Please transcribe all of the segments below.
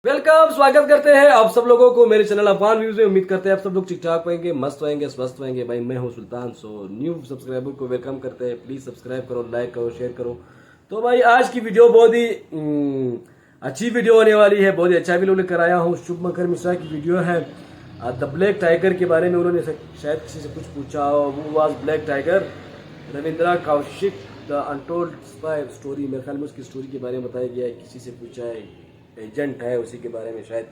Welcome, स्वागत करते हैं आप सब लोगों को मेरे चैनल अफान व्यूज में। उम्मीद करते हैं आप सब लोग ठीक ठाक होंगे, मस्त होंगे, स्वस्थ होंगे। भाई मैं हूं सुल्तान। सो न्यू सब्सक्राइबर को वेलकम करते हैं। प्लीज सब्सक्राइब करो, लाइक करो, शेयर करो। तो भाई आज की वीडियो बहुत ही अच्छी वीडियो होने वाली है। बहुत ही अच्छा वीडियो लेकर आया हूँ। शुभमकर मिश्रा की वीडियो है द ब्लैक टाइगर के बारे में। उन्होंने शायद किसी से कुछ पूछा हो, वो was black tiger. Ravindra Kaushik the untold spy story, मेरे ख्याल में उसकी स्टोरी के बारे में बताया गया है। किसी से पूछा है, एजेंट है उसी के बारे में, शायद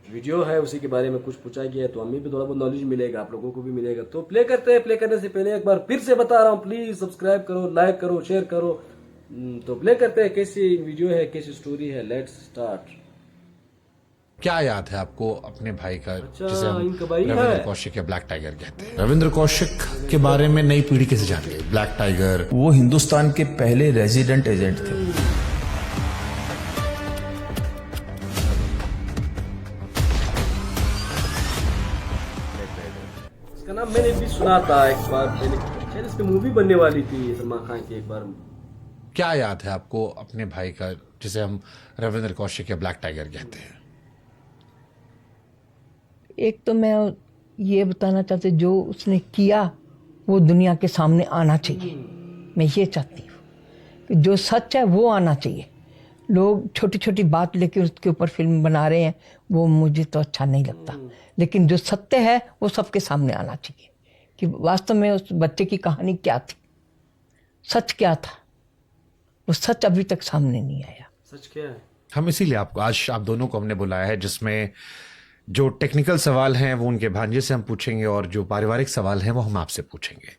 वीडियो है उसी के बारे में कुछ पूछा गया है। तो हमें भी थोड़ा बहुत नॉलेज मिलेगा, आप लोगों को भी मिलेगा। तो प्ले करते हैं। प्ले करने से पहले एक बार फिर से बता रहा हूँ, प्लीज सब्सक्राइब करो, लाइक करो, शेयर करो। तो प्ले करते हैं। कैसी वीडियो है, कैसी स्टोरी है, लेट्स स्टार्ट। क्या याद है आपको अपने भाई का, अच्छा, जिसे हम इनका भाई रविंद्र है। कौशिक या ब्लैक टाइगर कहते हैं। रविंद्र कौशिक के बारे में नई पीढ़ी कैसे जान गई? ब्लैक टाइगर वो हिंदुस्तान के पहले रेजिडेंट एजेंट थे। इसका नाम मैंने भी सुना था एक बार पहले, शायद इस पे मूवी बनने वाली थी सलमान खान की एक बार। क्या याद है आपको अपने भाई का, जिसे हम रविंद्र कौशिक या ब्लैक टाइगर कहते हैं? एक तो मैं ये बताना चाहती, जो उसने किया वो दुनिया के सामने आना चाहिए। मैं ये चाहती हूँ कि जो सच है वो आना चाहिए। लोग छोटी छोटी बात लेके उसके ऊपर फिल्म बना रहे हैं, वो मुझे तो अच्छा नहीं लगता। लेकिन जो सत्य है वो सबके सामने आना चाहिए कि वास्तव में उस बच्चे की कहानी क्या थी, सच क्या था। वो सच अभी तक सामने नहीं आया। सच क्या है? हम इसीलिए आपको आज आप दोनों को हमने बुलाया है, जिसमें जो टेक्निकल सवाल हैं वो उनके भांजे से हम पूछेंगे और जो पारिवारिक सवाल हैं वो हम आपसे पूछेंगे।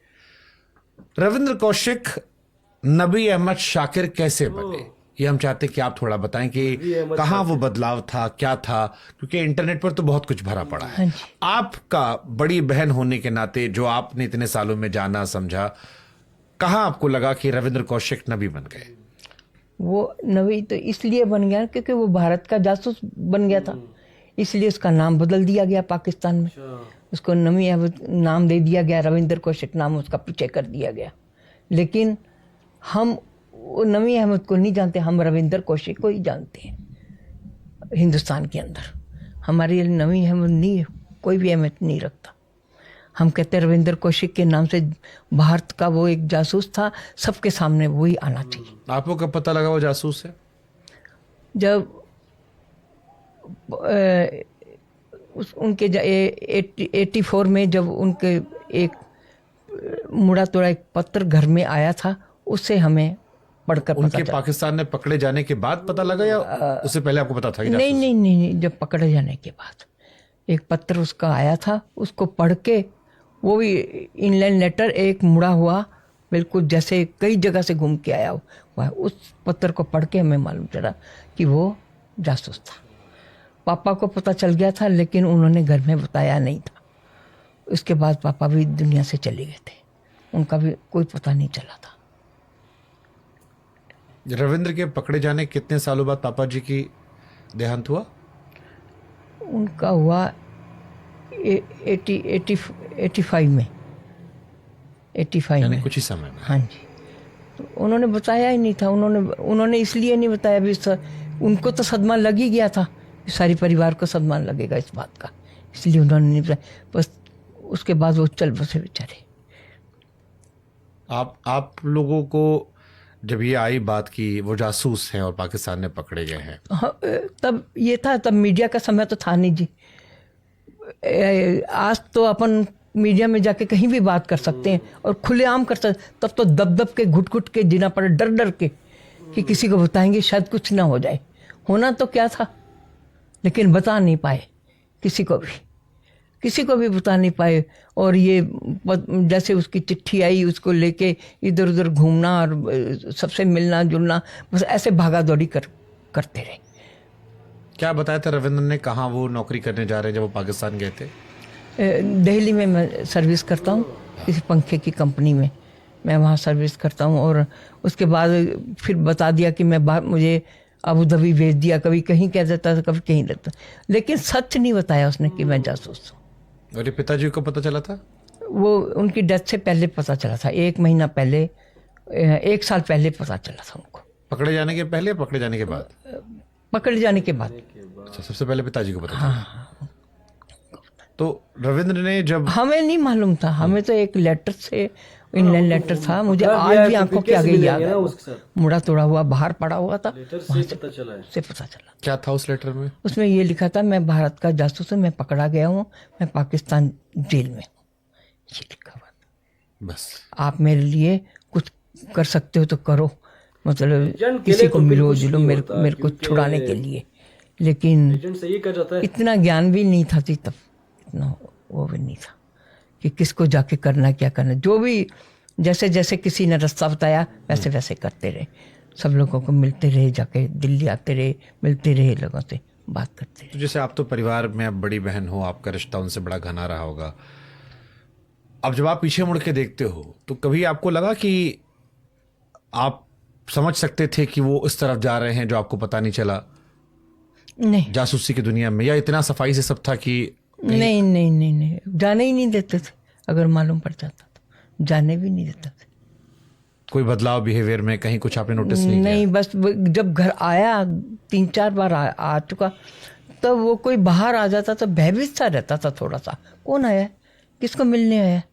रविंद्र कौशिक नबी अहमद शाकिर कैसे बने, ये हम चाहते हैं कि आप थोड़ा बताएं कि कहाँ वो बदलाव था, क्या था, क्योंकि इंटरनेट पर तो बहुत कुछ भरा पड़ा है। आपका बड़ी बहन होने के नाते, जो आपने इतने सालों में जाना समझा, कहाँ आपको लगा कि रविंद्र कौशिक नबी बन गए? वो नबी तो इसलिए बन गया क्योंकि वो भारत का जासूस बन गया था, इसलिए उसका नाम बदल दिया गया पाकिस्तान में। उसको नबी अहमद नाम दे दिया गया, रविंद्र कौशिक नाम उसका पीछे कर दिया गया। लेकिन हम वो नबी अहमद को नहीं जानते, हम रविंद्र कौशिक को ही जानते हैं। हिंदुस्तान के अंदर हमारे लिए नबी अहमद नहीं, कोई भी अहमियत नहीं रखता। हम कहते हैं रविंद्र कौशिक के नाम से भारत का वो एक जासूस था, सबके सामने वही आना चाहिए। आपको कब पता लगा वो जासूस है? जब उनके 84 में जब उनके एक मुड़ा तोड़ा एक पत्र घर में आया था, उससे हमें पढ़कर पता उनके चला। पाकिस्तान में पकड़े जाने के बाद पता लगा या उससे पहले आपको पता था? नहीं नहीं नहीं नहीं, जब पकड़े जाने के बाद एक पत्र उसका आया था, उसको पढ़ के, वो भी इनलाइन लेटर, एक मुड़ा हुआ बिल्कुल जैसे कई जगह से घूम के आया हुआ। उस पत्र को पढ़ के हमें मालूम चला कि वो जासूस था। पापा को पता चल गया था, लेकिन उन्होंने घर में बताया नहीं था। उसके बाद पापा भी दुनिया से चले गए थे, उनका भी कोई पता नहीं चला था। रविंद्र के पकड़े जाने कितने सालों बाद पापा जी की देहांत हुआ? उनका हुआ 85 में। 85 यानी में, कुछ ही समय में। हाँ जी। तो उन्होंने बताया ही नहीं था। उन्होंने इसलिए नहीं बताया भी, उनको तो सदमा लग ही गया था, सारी परिवार को सदमा लगेगा इस बात का, इसलिए उन्होंने नहीं बताया। बस उसके बाद वो चल बसे बेचारे। आप लोगों को जब ये आई बात की वो जासूस हैं और पाकिस्तान में पकड़े गए हैं, हाँ, तब ये था, तब मीडिया का समय तो था नहीं जी। आज तो अपन मीडिया में जाके कहीं भी बात कर सकते हैं और खुलेआम कर सकते। तब तो दब दब के, घुट घुट के जीना पड़े, डर डर के कि किसी को बताएंगे शायद कुछ ना हो जाए। होना तो क्या था, लेकिन बता नहीं पाए, किसी को भी बता नहीं पाए। और ये जैसे उसकी चिट्ठी आई, उसको लेके इधर उधर घूमना और सबसे मिलना जुलना, बस ऐसे भागा दौड़ी करते रहे। क्या बताया था रविंद्र ने, कहाँ वो नौकरी करने जा रहे हैं जब वो पाकिस्तान गए थे? दिल्ली में मैं सर्विस करता हूँ, किसी पंखे की कंपनी में मैं वहाँ सर्विस करता हूँ। और उसके बाद फिर बता दिया कि मुझे अबू धाबी भेज दिया। कभी कहीं कह देता था, कभी कहीं देता, लेकिन सच नहीं बताया उसने कि मैं जासूस हूँ। और ये पिताजी को पता चला था? वो उनकी डेथ से पहले पता चला था, 1 महीना पहले, 1 साल पहले पता चला था उनको। पकड़े जाने के पहले, पकड़े जाने के बाद? पकड़े जाने के बाद। अच्छा, सबसे पहले पिताजी को पता चला। तो रविंद्र ने जब हमें नहीं मालूम था, हमें तो एक लेटर से, इंग्लैंड लेटर था, मुझे आज भी आंखों के आगे याद है। मुड़ा तोड़ा हुआ बाहर पड़ा हुआ था, वहाँ से पता चला। क्या था उस लेटर में? उसमें ये लिखा था, मैं भारत का जासूस हूँ, मैं पकड़ा गया हूँ, मैं पाकिस्तान जेल में हूँ, ये लिखा हुआ था। बस आप मेरे लिए कुछ कर सकते हो तो करो, मतलब किसी को मिलो जुलो मेरे को छुड़ाने के लिए। लेकिन इतना ज्ञान भी नहीं था तब, इतना वो भी नहीं था कि किसको जाके करना क्या करना। जो भी जैसे जैसे किसी ने रास्ता बताया वैसे वैसे करते रहे, सब लोगों को मिलते रहे, जाके दिल्ली आते रहे, मिलते रहे, लोगों से बात करते रहे। तो जैसे आप तो परिवार में अब बड़ी बहन हो, आपका रिश्ता उनसे बड़ा घना रहा होगा। अब जब आप पीछे मुड़ के देखते हो तो कभी आपको लगा कि आप समझ सकते थे कि वो इस तरफ जा रहे हैं जो आपको पता नहीं चला नहीं जासूसी की दुनिया में, या इतना सफाई से सब था कि नहीं नहीं नहीं नहीं, जाने ही नहीं देते थे। अगर मालूम पड़ जाता तो जाने भी नहीं देते थे। कोई बदलाव बिहेवियर में कहीं कुछ आपने नोटिस नहीं नहीं, बस जब घर आया 3-4 बार आ चुका, तो वो कोई बाहर आ जाता तो भयभीत सा रहता था थोड़ा सा, कौन आया है, किसको मिलने आया है।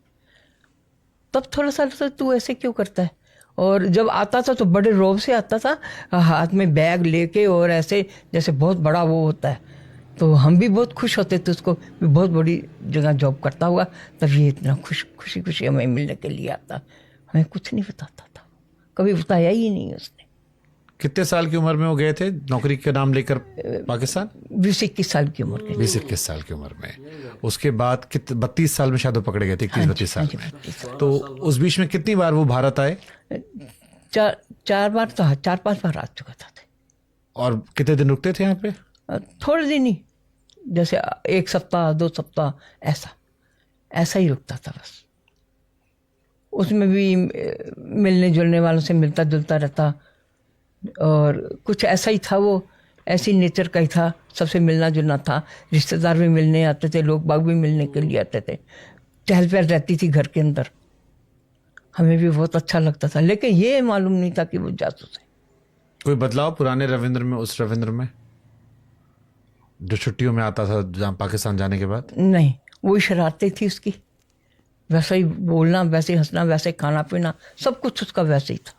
तब थोड़ा सा लगता तू ऐसे क्यों करता है। और जब आता था तो बड़े रौब से आता था, हाथ में बैग लेके, और ऐसे जैसे बहुत बड़ा वो होता है। तो हम भी बहुत खुश होते थे, उसको भी बहुत बड़ी जगह जॉब करता हुआ, तब ये इतना खुशी खुशी हमें मिलने के लिए आता। हमें कुछ नहीं बताता था, कभी बताया ही नहीं उसने। कितने साल की उम्र में वो गए थे नौकरी का नाम लेकर पाकिस्तान? 20-21 साल की उम्र के। 20-21 साल की उम्र में। उसके बाद 32 साल में शायद वो पकड़े गए थे, 31-32 साल में। तो उस बीच में कितनी बार वो भारत आए? 4 बार तो, 4-5 बार आ चुका था। और कितने दिन रुकते थे यहाँ पे? थोड़े दिन ही, जैसे 1 सप्ताह 2 सप्ताह, ऐसा ही रुकता था बस। उसमें भी मिलने जुलने वालों से मिलता जुलता रहता, और कुछ ऐसा ही था, वो ऐसी नेचर का ही था, सबसे मिलना जुलना था। रिश्तेदार भी मिलने आते थे, लोग बाग भी मिलने के लिए आते थे, चहल पहल रहती थी घर के अंदर। हमें भी बहुत अच्छा लगता था, लेकिन ये मालूम नहीं था कि वो जासूस है। कोई बदलाव पुराने रविंद्र में, उस रविंद्र में जो छुट्टियों में आता था जहाँ पाकिस्तान जाने के बाद? नहीं, वही शरारतें थी उसकी, वैसे ही बोलना, वैसे ही हंसना, वैसे ही खाना पीना, सब कुछ उसका वैसे ही था,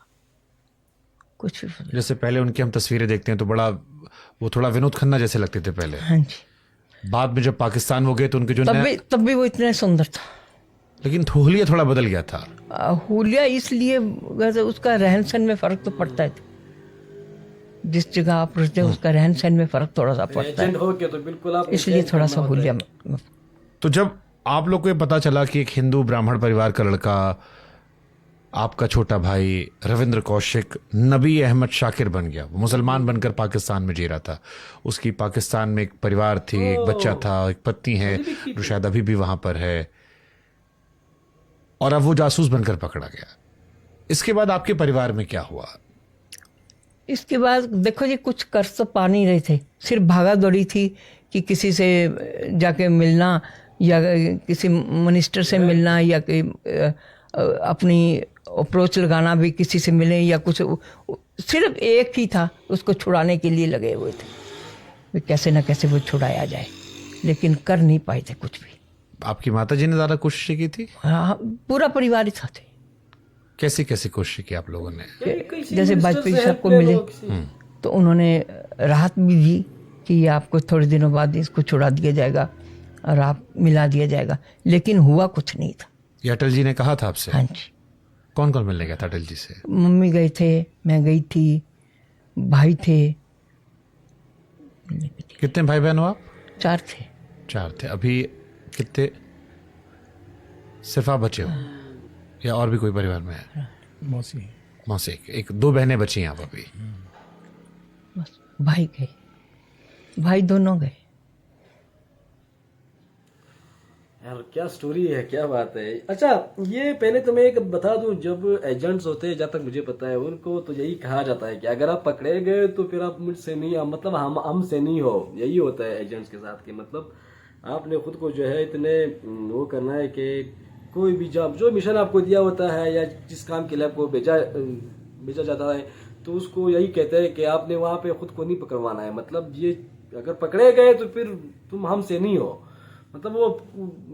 कुछ भी बदला। जैसे पहले उनकी हम तस्वीरें देखते हैं तो बड़ा वो थोड़ा विनोद खन्ना जैसे लगते थे पहले। हाँ जी। बाद में जब पाकिस्तान वो गए तो उनके जो तब भी वो इतना सुंदर था। लेकिन हुलिया थोड़ा बदल गया था। हुलिया इसलिए वैसे उसका रहन सहन में फर्क तो पड़ता है, जिस जगह आप रहते हो उसका रहन सहन में फर्क थोड़ा सा पड़ता है, तो बिल्कुल आप इसलिए थोड़ा सा हुलिया। तो जब आप लोग को ये पता चला कि एक हिंदू ब्राह्मण परिवार का लड़का, आपका छोटा भाई रविंद्र कौशिक नबी अहमद शाकिर बन गया, वो मुसलमान बनकर पाकिस्तान में जी रहा था, उसकी पाकिस्तान में एक परिवार थी, एक बच्चा था, एक पत्नी है जो शायद अभी भी वहां पर है, और अब वो जासूस बनकर पकड़ा गया, इसके बाद आपके परिवार में क्या हुआ? इसके बाद देखो जी, कुछ कर तो पा नहीं रहे थे, सिर्फ भागा दौड़ी थी कि किसी से जाके मिलना, या किसी मिनिस्टर से मिलना, या अपनी अप्रोच लगाना भी किसी से मिले, या कुछ। सिर्फ एक ही था, उसको छुड़ाने के लिए लगे हुए थे, कैसे ना कैसे वो छुड़ाया जाए, लेकिन कर नहीं पाए थे कुछ भी। आपकी माता जी ने ज़्यादा कोशिश की थी? हाँ, पूरा परिवार ही था थे। कैसी कैसी कोशिश की आप लोगों ने? जैसे वाजपेयी साहब को मिले तो उन्होंने राहत भी दी कि आपको थोड़े दिनों बाद इसको छुड़ा दिया जाएगा और आप मिला दिया जाएगा, लेकिन हुआ कुछ नहीं था। ये अटल जी ने कहा था आपसे? हाँ जी। कौन कौन मिलने गया था अटल जी से? मम्मी गए थे, मैं गई थी, भाई थे। कितने भाई बहन हो आप? 4 थे। 4 थे। अभी कितने? सिर्फ आप बचे हो या और भी कोई परिवार में है? मौसी एक 2 बहनें बची हैं आप अभी? बस भाई गए, भाई दोनों गए। यार क्या स्टोरी है, क्या बात है। अच्छा, ये पहले तो मैं एक बता दूं, जब एजेंट्स होते हैं, जहाँ तक मुझे पता है, उनको तो यही कहा जाता है कि अगर आप पकड़े गए तो फिर आप मुझसे नहीं, मतलब हमसे नहीं हो, यही होता है एजेंट्स के साथ। कि मतलब आपने खुद को जो है इतने वो करना है कि कोई भी जॉब, जो मिशन आपको दिया होता है या जिस काम के लिए आपको भेजा जाता है, तो उसको यही कहते हैं कि आपने वहाँ पे खुद को नहीं पकड़वाना है। मतलब ये अगर पकड़े गए तो फिर तुम हमसे नहीं हो, मतलब वो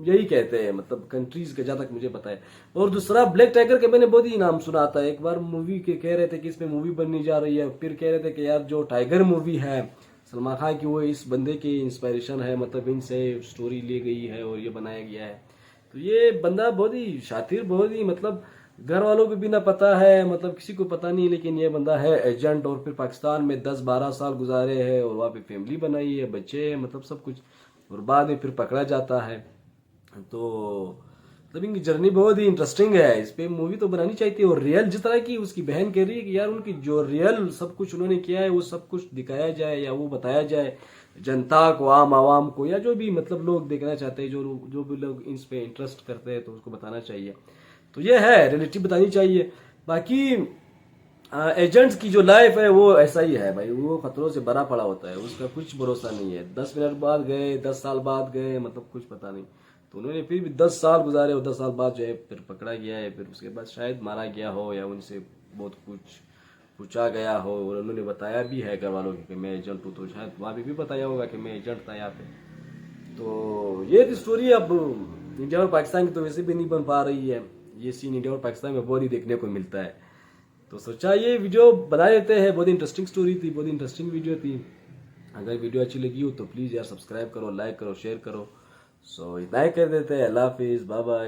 यही कहते हैं, मतलब कंट्रीज के, जहाँ तक मुझे पता है। और दूसरा ब्लैक टाइगर के मैंने बहुत ही नाम सुना था, एक बार मूवी के कह रहे थे कि इसमें मूवी बनने जा रही है, फिर कह रहे थे कि यार जो टाइगर मूवी है सलमान खान की वो इस बंदे की इंस्पायरेशन है, मतलब इनसे स्टोरी ली गई है और ये बनाया गया है। तो ये बंदा बहुत ही शातिर, बहुत ही मतलब घर वालों को भी ना पता है, मतलब किसी को पता नहीं, लेकिन ये बंदा है एजेंट, और फिर पाकिस्तान में 10-12 साल गुजारे हैं और वहाँ पे फैमिली बनाई है, बच्चे हैं, मतलब सब कुछ, और बाद में फिर पकड़ा जाता है। तो मतलब इनकी जर्नी बहुत ही इंटरेस्टिंग है, इस पे मूवी तो बनानी चाहिए थी। और रियल जिस तरह की उसकी बहन कह रही है कि यार उनकी जो रियल सब कुछ उन्होंने किया है वो सब कुछ दिखाया जाए या वो बताया जाए जनता को, आम आवाम को, या जो भी मतलब लोग देखना चाहते हैं, जो भी लोग इस पे इंटरेस्ट करते हैं, तो उसको बताना चाहिए। तो ये है, रियलिटी बतानी चाहिए। बाकी एजेंट्स की जो लाइफ है वो ऐसा ही है भाई, वो खतरों से भरा पड़ा होता है, उसका कुछ भरोसा नहीं है। 10 मिनट बाद गए, 10 साल बाद गए, मतलब कुछ पता नहीं। तो उन्होंने फिर भी 10 साल गुजारे और 10 साल बाद जो है फिर पकड़ा गया है, फिर उसके बाद शायद मारा गया हो या उनसे बहुत कुछ पूछा गया हो, और उन्होंने बताया भी है घर वालों को कि मैं एजेंट हूँ, तो शायद वहाँ भी बताया होगा कि मैं एजेंट था यहाँ पे। तो ये थी स्टोरी। अब इंडिया और पाकिस्तान की तो वैसे भी नहीं बन पा रही है, ये सीन इंडिया और पाकिस्तान में बहुत ही देखने को मिलता है। तो सोचा ये वीडियो बना लेते हैं, बहुत इंटरेस्टिंग स्टोरी थी, बहुत इंटरेस्टिंग वीडियो थी। अगर वीडियो अच्छी लगी हो तो प्लीज़ यार सब्सक्राइब करो, लाइक करो, शेयर करो। सो इतना ही कर देते हैं। अल्लाह हाफिज़, बाय बाय।